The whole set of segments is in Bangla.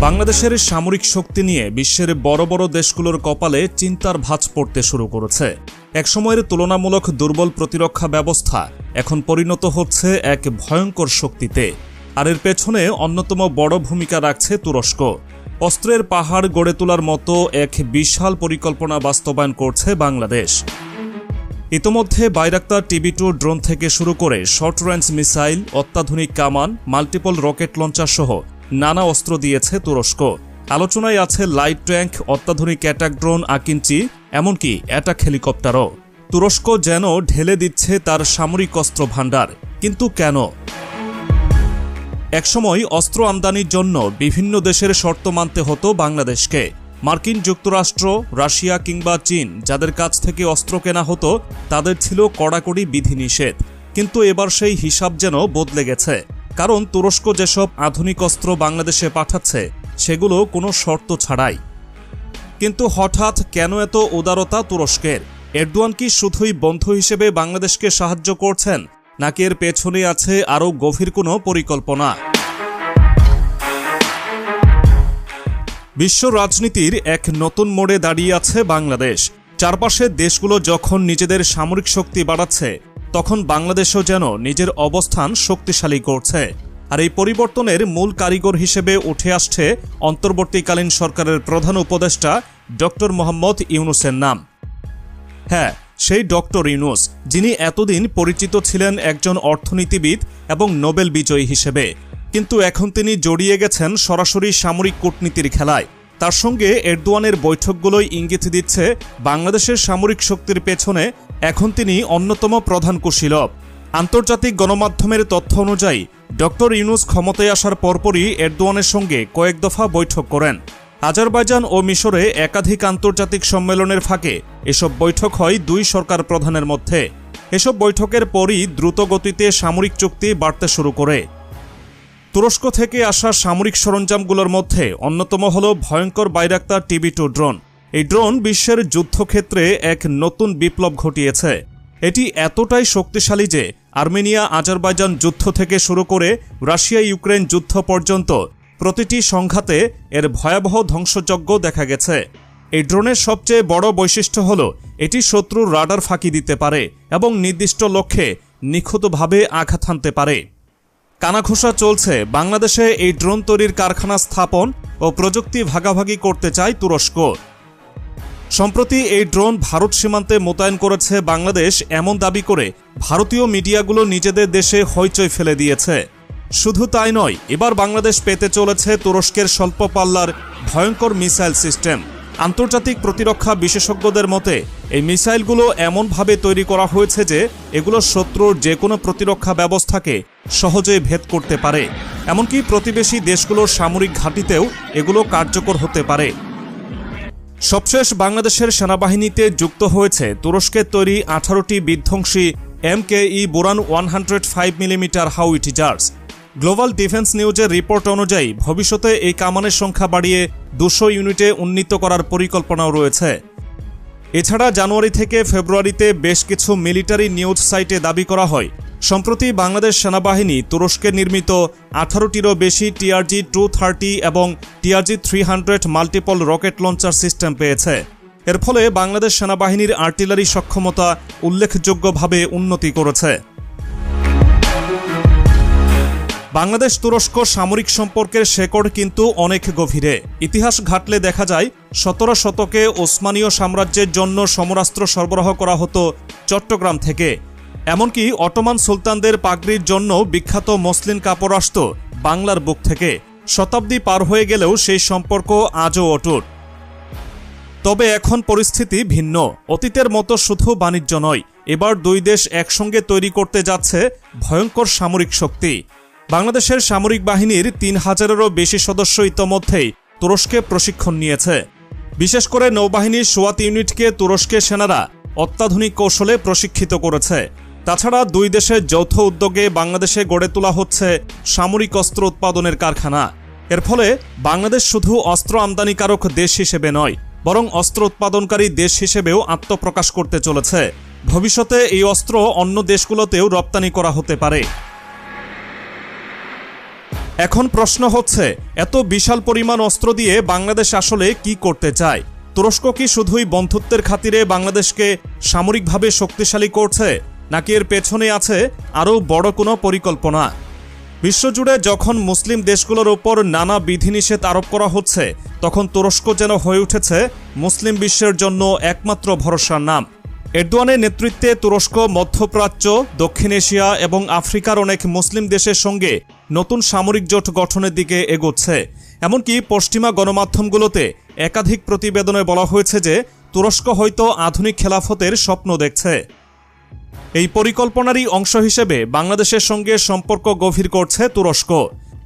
বাংলাদেশের সামরিক শক্তি নিয়ে বিশ্বের বড় বড় দেশগুলোর কপালে চিন্তার ভাঁজ পড়তে শুরু করেছে। একসময়ের তুলনামূলক দুর্বল প্রতিরক্ষা ব্যবস্থা এখন পরিণত হচ্ছে এক ভয়ঙ্কর শক্তিতে। আর এর পেছনে অন্যতম বড় ভূমিকা রাখছে তুরস্ক। অস্ত্রের পাহাড় গড়ে তোলার মতো এক বিশাল পরিকল্পনা বাস্তবায়ন করছে বাংলাদেশ। ইতোমধ্যে বাইরাক্তার TB2 ড্রোন থেকে শুরু করে শর্ট রেঞ্জ মিসাইল, অত্যাধুনিক কামান, মাল্টিপল রকেট লঞ্চার সহ নানা অস্ত্র দিয়েছে তুরস্ক। আলোচনায় আছে লাইট ট্যাঙ্ক, অত্যাধুনিক অ্যাটাক ড্রোন আকিঞ্চি, এমনকি অ্যাটাক হেলিকপ্টারও। তুরস্ক যেন ঢেলে দিচ্ছে তার সামরিক অস্ত্র ভাণ্ডার। কিন্তু কেন? একসময় অস্ত্র আমদানির জন্য বিভিন্ন দেশের শর্ত মানতে হতো বাংলাদেশকে। মার্কিন যুক্তরাষ্ট্র, রাশিয়া কিংবা চীন যাদের কাছ থেকে অস্ত্র কেনা হতো তাদের ছিল কড়াকড়ি বিধিনিষেধ। কিন্তু এবার সেই হিসাব যেন বদলে গেছে। কারণ তুরস্ক যেসব আধুনিক অস্ত্র বাংলাদেশে পাঠাচ্ছে সেগুলো কোনো শর্ত ছাড়াই। কিন্তু হঠাৎ কেন এত উদারতা তুরস্কের? এরদোয়ান কি শুধুই বন্ধু হিসেবে বাংলাদেশকে সাহায্য করছেন, নাকি এর পেছনে আছে আরও গভীর কোনো পরিকল্পনা? বিশ্ব রাজনীতির এক নতুন মোড়ে দাঁড়িয়ে আছে বাংলাদেশ। চারপাশের দেশগুলো যখন নিজেদের সামরিক শক্তি বাড়াচ্ছে, তখন বাংলাদেশও যেন নিজের অবস্থান শক্তিশালী করছে। আর এই পরিবর্তনের মূল কারিগর হিসেবে উঠে আসছে অন্তর্বর্তীকালীন সরকারের প্রধান উপদেষ্টা ডক্টর মোহাম্মদ ইউনূসের নাম। হ্যাঁ, সেই ডক্টর ইউনূস, যিনি এতদিন পরিচিত ছিলেন একজন অর্থনীতিবিদ এবং নোবেল বিজয়ী হিসেবে। কিন্তু এখন তিনি জড়িয়ে গেছেন সরাসরি সামরিক কূটনীতির খেলায়। তার সঙ্গে এরদোয়ানের বৈঠকগুলোই ইঙ্গিত দিচ্ছে বাংলাদেশের সামরিক শক্তির পেছনে এখন তিনি অন্যতম প্রধান কুশীলব। আন্তর্জাতিক গণমাধ্যমের তথ্য অনুযায়ী ডক্টর ইউনূস ক্ষমতায় আসার পরপরই এরদোয়ানের সঙ্গে কয়েক দফা বৈঠক করেন। আজারবাইজান ও মিশরে একাধিক আন্তর্জাতিক সম্মেলনের ফাঁকে এসব বৈঠক হয় দুই সরকার প্রধানের মধ্যে। এসব বৈঠকের পরই দ্রুত গতিতে সামরিক চুক্তি বাড়তে শুরু করে। তুরস্ক থেকে আসা সামরিক সরঞ্জামগুলোর মধ্যে অন্যতম হল ভয়ঙ্কর বাইরাক্তার TB2 ড্রোন। এই ড্রোন বিশ্বের যুদ্ধক্ষেত্রে এক নতুন বিপ্লব ঘটিয়েছে। এটি এতটাই শক্তিশালী যে আর্মেনিয়া আজারবাইজান যুদ্ধ থেকে শুরু করে রাশিয়া ইউক্রেন যুদ্ধ পর্যন্ত প্রতিটি সংঘাতে এর ভয়াবহ ধ্বংসযজ্ঞ দেখা গেছে। এই ড্রোনের সবচেয়ে বড় বৈশিষ্ট্য হল এটি শত্রুর রাডার ফাঁকি দিতে পারে এবং নির্দিষ্ট লক্ষ্যে নিখুঁতভাবে আঘাত হানতে পারে। কানাঘুষা চলছে বাংলাদেশে এই ড্রোন তৈরির কারখানা স্থাপন ও প্রযুক্তি ভাগাভাগি করতে চায় তুরস্ক। সম্প্রতি এই ড্রোন ভারত সীমান্তে মোতায়েন করেছে বাংলাদেশ, এমন দাবি করে ভারতীয় মিডিয়াগুলো নিজেদের দেশে হইচই ফেলে দিয়েছে। শুধু তাই নয়, এবার বাংলাদেশ পেতে চলেছে তুরস্কের স্বল্প পাল্লার ভয়ঙ্কর মিসাইল সিস্টেম। আন্তর্জাতিক প্রতিরক্ষা বিশেষজ্ঞদের মতে এই মিসাইলগুলো এমনভাবে তৈরি করা হয়েছে যে এগুলো শত্রুর যে কোনো প্রতিরক্ষা ব্যবস্থাকে সহজেই ভেদ করতে পারে। এমনকি প্রতিবেশী দেশগুলোর সামরিক ঘাঁটিতেও এগুলো কার্যকর হতে পারে। সবশেষ বাংলাদেশের সেনাবাহিনীতে যুক্ত হয়েছে তুরস্কের তৈরি 18টি বিধ্বংসী MKE বোরান 105mm হাউইটজার্স। গ্লোবাল ডিফেন্স নিউজের রিপোর্ট অনুযায়ী ভবিষ্যতে এই কামানের সংখ্যা বাড়িয়ে 200 ইউনিটে উন্নীত করার পরিকল্পনাও রয়েছে। এছাড়া জানুয়ারি থেকে ফেব্রুয়ারিতে বেশ কিছু মিলিটারি নিউজ সাইটে দাবি করা হয় সম্প্রতি বাংলাদেশ সেনাবাহিনী তুরস্কের নির্মিত 18টিরও বেশি TRG-230 এবং TRG-300 multiple rocket launcher system পেয়েছে। এর ফলে বাংলাদেশ সেনাবাহিনীর আর্টিলারি সক্ষমতা উল্লেখযোগ্যভাবে উন্নতি করেছে। বাংলাদেশ তুরস্ক সামরিক সম্পর্কের শেকড় কিন্তু অনেক গভীরে। ইতিহাস ঘাটলে দেখা যায় 17 শতকে ওসমানীয় সাম্রাজ্যের জন্য সমরাস্ত্র সরবরাহ করা হতো চট্টগ্রাম থেকে। এমনকি অটোমান সুলতানদের পাগড়ির জন্য বিখ্যাত মসলিন কাপড় আসত বাংলার বুক থেকে। শতাব্দী পার হয়ে গেলেও সেই সম্পর্ক আজও অটুট। তবে এখন পরিস্থিতি ভিন্ন। অতীতের মতো শুধু বাণিজ্য নয়, এবার দুই দেশ একসঙ্গে তৈরি করতে যাচ্ছে ভয়ঙ্কর সামরিক শক্তি। বাংলাদেশের সামরিক বাহিনীর 3000-এরও বেশি সদস্য ইতোমধ্যেই তুরস্কে প্রশিক্ষণ নিয়েছে। বিশেষ করে নৌবাহিনীর সোয়াত ইউনিটকে তুরস্কের সেনারা অত্যাধুনিক কৌশলে প্রশিক্ষিত করেছে। তাছাড়া দুই দেশের যৌথ উদ্যোগে বাংলাদেশে গড়ে তোলা হচ্ছে সামরিক অস্ত্র উৎপাদনের কারখানা। এর ফলে বাংলাদেশ শুধু অস্ত্র আমদানিকারক দেশ হিসেবে নয়, বরং অস্ত্র উৎপাদনকারী দেশ হিসেবেও আত্মপ্রকাশ করতে চলেছে। ভবিষ্যতে এই অস্ত্র অন্য দেশগুলোতেও রপ্তানি করা হতে পারে। এখন প্রশ্ন হচ্ছে, এত বিশাল পরিমাণ অস্ত্র দিয়ে বাংলাদেশ আসলে কি করতে চায়? তুরস্ক কি শুধুই বন্ধুত্বের খাতিরে বাংলাদেশকে সামরিকভাবে শক্তিশালী করছে, নাকি এর পেছনে আছে আরও বড় কোনো পরিকল্পনা? বিশ্বজুড়ে যখন মুসলিম দেশগুলোর ওপর নানা বিধিনিষেধ আরোপ করা হচ্ছে, তখন তুরস্ক যেন হয়ে উঠেছে মুসলিম বিশ্বের জন্য একমাত্র ভরসার নাম। এরদোয়ানের নেতৃত্বে তুরস্ক মধ্যপ্রাচ্য, দক্ষিণ এশিয়া এবং আফ্রিকার অনেক মুসলিম দেশের সঙ্গে নতুন সামরিক জোট গঠনের দিকে এগোচ্ছে। এমনকি পশ্চিমা গণমাধ্যমগুলোতে একাধিক প্রতিবেদনে বলা হয়েছে যে তুরস্ক হয়তো আধুনিক খেলাফতের স্বপ্ন দেখছে। এই পরিকল্পনারই অংশ হিসেবে বাংলাদেশের সঙ্গে সম্পর্ক গভীর করছে তুরস্ক।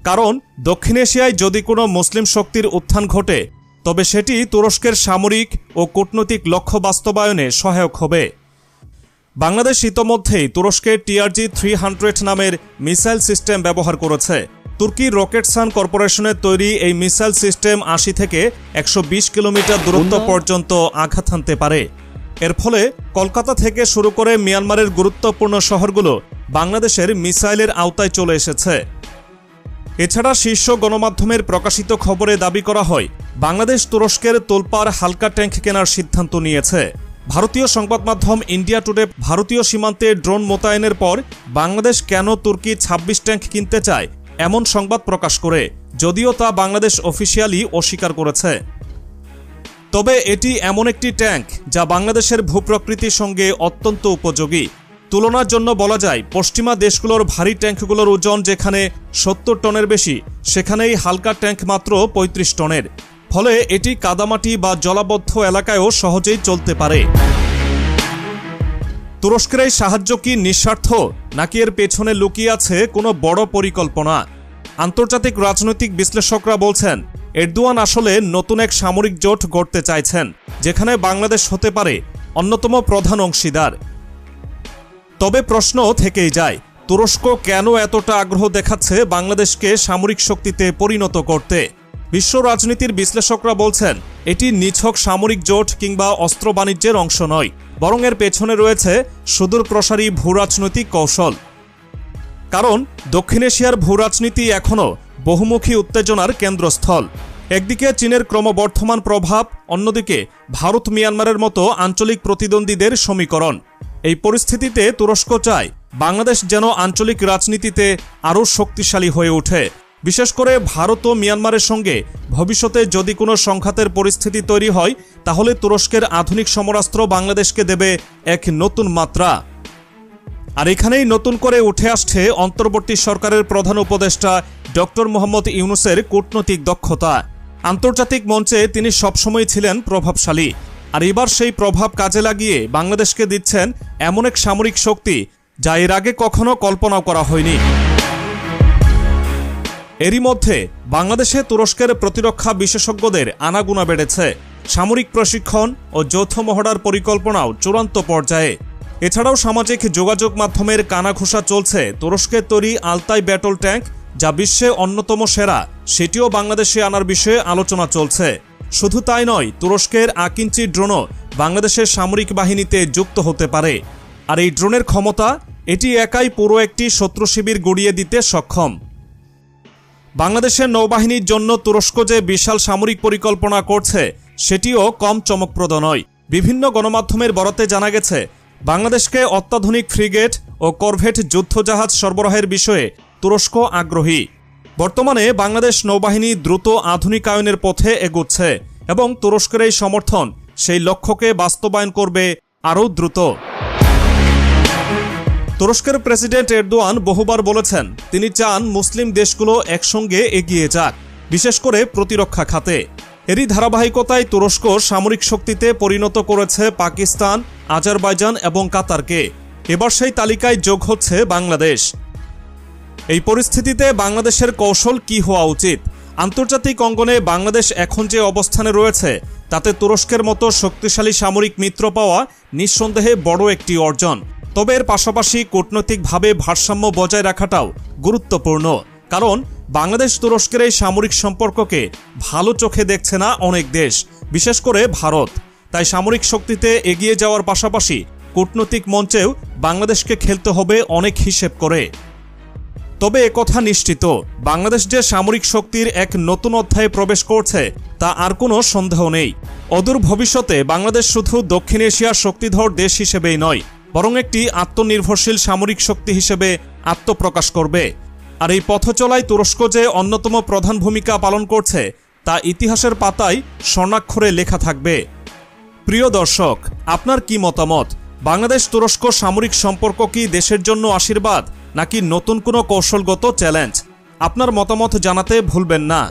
কারণ দক্ষিণ এশিয়ায় যদি কোনো মুসলিম শক্তির উত্থান ঘটে, তবে সেটি তুরস্কের সামরিক ও কূটনৈতিক লক্ষ্য বাস্তবায়নে সহায়ক হবে। বাংলাদেশ ইতোমধ্যেই তুরস্কের TRG-300 নামের মিসাইল সিস্টেম ব্যবহার করেছে। তুর্কির রকেটসান কর্পোরেশনের তৈরি এই মিসাইল সিস্টেম 80 থেকে 120 কিলোমিটার দূরত্ব পর্যন্ত আঘাত হানতে পারে। এর ফলে কলকাতা থেকে শুরু করে মিয়ানমারের গুরুত্বপূর্ণ শহরগুলো বাংলাদেশের মিসাইলের আওতায় চলে এসেছে। এছাড়া শীর্ষ গণমাধ্যমের প্রকাশিত খবরে দাবি করা হয়, বাংলাদেশ তুরস্কের তোলপাড় হালকা ট্যাঙ্ক কেনার সিদ্ধান্ত নিয়েছে। ভারতীয় সংবাদ মাধ্যম ইন্ডিয়া টুডে ভারতীয় সীমান্তে ড্রোন মোতায়েনের পর বাংলাদেশ কেন তুর্কি 26 ট্যাঙ্ক কিনতে চায় এমন সংবাদ প্রকাশ করে, যদিও তা বাংলাদেশ অফিসিয়ালি অস্বীকার করেছে। তবে এটি এমন একটি ট্যাঙ্ক যা বাংলাদেশের ভূপ্রকৃতির সঙ্গে অত্যন্ত উপযোগী। তুলনার জন্য বলা যায়, পশ্চিমা দেশগুলোর ভারী ট্যাঙ্কগুলোর ওজন যেখানে 70 টনের বেশি, সেখানেই হালকা ট্যাঙ্ক মাত্র 35 টনের। ফলে এটি কাদামাটি বা জলাবদ্ধ এলাকায়ও সহজেই চলতে পারে। তুরস্কের এই সাহায্য কি নিঃস্বার্থ, নাকি এর পেছনে লুকিয়ে আছে কোনো বড় পরিকল্পনা? আন্তর্জাতিক রাজনৈতিক বিশ্লেষকরা বলছেন, এরদোয়ান আসলে নতুন এক সামরিক জোট গড়তে চাইছেন, যেখানে বাংলাদেশ হতে পারে অন্যতম প্রধান অংশীদার। তবে প্রশ্ন থেকেই যায়, তুরস্ক কেন এতটা আগ্রহ দেখাচ্ছে বাংলাদেশকে সামরিক শক্তিতে পরিণত করতে? বিশ্ব রাজনীতির বিশ্লেষকরা বলছেন, এটি নিছক সামরিক জোট কিংবা অস্ত্র বাণিজ্যের অংশ নয়, বরং এর পেছনে রয়েছে সুদূরপ্রসারী ভূরাজনৈতিক কৌশল। কারণ দক্ষিণ এশিয়ার ভূরাজনীতি এখনও বহুমুখী উত্তেজনার কেন্দ্রস্থল। একদিকে চীনের ক্রমবর্ধমান প্রভাব, অন্যদিকে ভারত মিয়ানমারের মতো আঞ্চলিক প্রতিদ্বন্দ্বীদের সমীকরণ। এই পরিস্থিতিতে তুরস্ক চায় বাংলাদেশ যেন আঞ্চলিক রাজনীতিতে আরও শক্তিশালী হয়ে ওঠে। বিশেষ করে ভারত ও মিয়ানমারের সঙ্গে ভবিষ্যতে যদি কোনো সংঘাতের পরিস্থিতি তৈরি হয়, তাহলে তুরস্কের আধুনিক সমরাস্ত্র বাংলাদেশকে দেবে এক নতুন মাত্রা। আর এখানেই নতুন করে উঠে আসছে অন্তর্বর্তী সরকারের প্রধান উপদেষ্টা ডক্টর মোহাম্মদ ইউনূসের কূটনৈতিক দক্ষতা। আন্তর্জাতিক মঞ্চে তিনি সবসময় ছিলেন প্রভাবশালী, আর এবার সেই প্রভাব কাজে লাগিয়ে বাংলাদেশকে দিচ্ছেন এমন এক সামরিক শক্তি যা এর আগে কখনো কল্পনাও করা হয়নি। এরই মধ্যে বাংলাদেশে তুরস্কের প্রতিরক্ষা বিশেষজ্ঞদের আনাগোনা বেড়েছে। সামরিক প্রশিক্ষণ ও যৌথ মহড়ার পরিকল্পনাও চূড়ান্ত পর্যায়ে। এছাড়াও সামাজিক যোগাযোগ মাধ্যমের কানাঘুষা চলছে তুরস্কের তৈরি আলতাই ব্যাটল ট্যাঙ্ক, যা বিশ্বে অন্যতম সেরা, সেটিও বাংলাদেশে আনার বিষয়ে আলোচনা চলছে। শুধু তাই নয়, তুরস্কের আকিঞ্চি ড্রোনও বাংলাদেশের সামরিক বাহিনীতে যুক্ত হতে পারে। আর এই ড্রোনের ক্ষমতা, এটি একাই পুরো একটি শত্রু শিবির গুড়িয়ে দিতে সক্ষম। বাংলাদেশের নৌবাহিনীর জন্য তুরস্ক যে বিশাল সামরিক পরিকল্পনা করছে, সেটিও কম চমকপ্রদ নয়। বিভিন্ন গণমাধ্যমের বরাতে জানা গেছে, বাংলাদেশকে অত্যাধুনিক ফ্রিগেট ও করভেট যুদ্ধজাহাজ সরবরাহের বিষয়ে তুরস্ক আগ্রহী। বর্তমানে বাংলাদেশ নৌবাহিনী দ্রুত আধুনিকায়নের পথে এগোচ্ছে এবং তুরস্কের এই সমর্থন সেই লক্ষ্যকে বাস্তবায়ন করবে আরও দ্রুত। তুরস্কের প্রেসিডেন্ট এরদোয়ান বহুবার বলেছেন, তিনি চান মুসলিম দেশগুলো একসঙ্গে এগিয়ে যাক, বিশেষ করে প্রতিরক্ষা খাতে। এরই ধারাবাহিকতায় তুরস্ক সামরিক শক্তিতে পরিণত করেছে পাকিস্তান, আজারবাইজান এবং কাতারকে। এবার সেই তালিকায় যোগ হচ্ছে বাংলাদেশ। এই পরিস্থিতিতে বাংলাদেশের কৌশল কি হওয়া উচিত? আন্তর্জাতিক অঙ্গনে বাংলাদেশ এখন যে অবস্থানে রয়েছে, তাতে তুরস্কের মতো শক্তিশালী সামরিক মিত্র পাওয়া নিঃসন্দেহে বড় একটি অর্জন। তবে এর পাশাপাশি কূটনৈতিকভাবে ভারসাম্য বজায় রাখাটাও গুরুত্বপূর্ণ। কারণ বাংলাদেশ তুরস্কের এই সামরিক সম্পর্ককে ভালো চোখে দেখছে না অনেক দেশ, বিশেষ করে ভারত। তাই সামরিক শক্তিতে এগিয়ে যাওয়ার পাশাপাশি কূটনৈতিক মঞ্চেও বাংলাদেশকে খেলতে হবে অনেক হিসেব করে। তবে একথা নিশ্চিত, বাংলাদেশ যে সামরিক শক্তির এক নতুন অধ্যায়ে প্রবেশ করছে তা আর কোনো সন্দেহ নেই। অদূর ভবিষ্যতে বাংলাদেশ শুধু দক্ষিণ এশিয়ার শক্তিধর দেশ হিসেবেই নয়, বরং একটি আত্মনির্ভরশীল সামরিক শক্তি হিসেবে আত্মপ্রকাশ করবে। আর এই পথচলায় তুরস্ক যে অন্যতম প্রধান ভূমিকা পালন করছে তা ইতিহাসের পাতায় স্বর্ণাক্ষরে লেখা থাকবে। প্রিয় দর্শক, আপনার কি মতামত? বাংলাদেশ তুরস্ক সামরিক সম্পর্ক কি দেশের জন্য আশীর্বাদ নাকি নতুন কোনো কৌশলগত চ্যালেঞ্জ? আপনার মতামত জানাতে ভুলবেন না।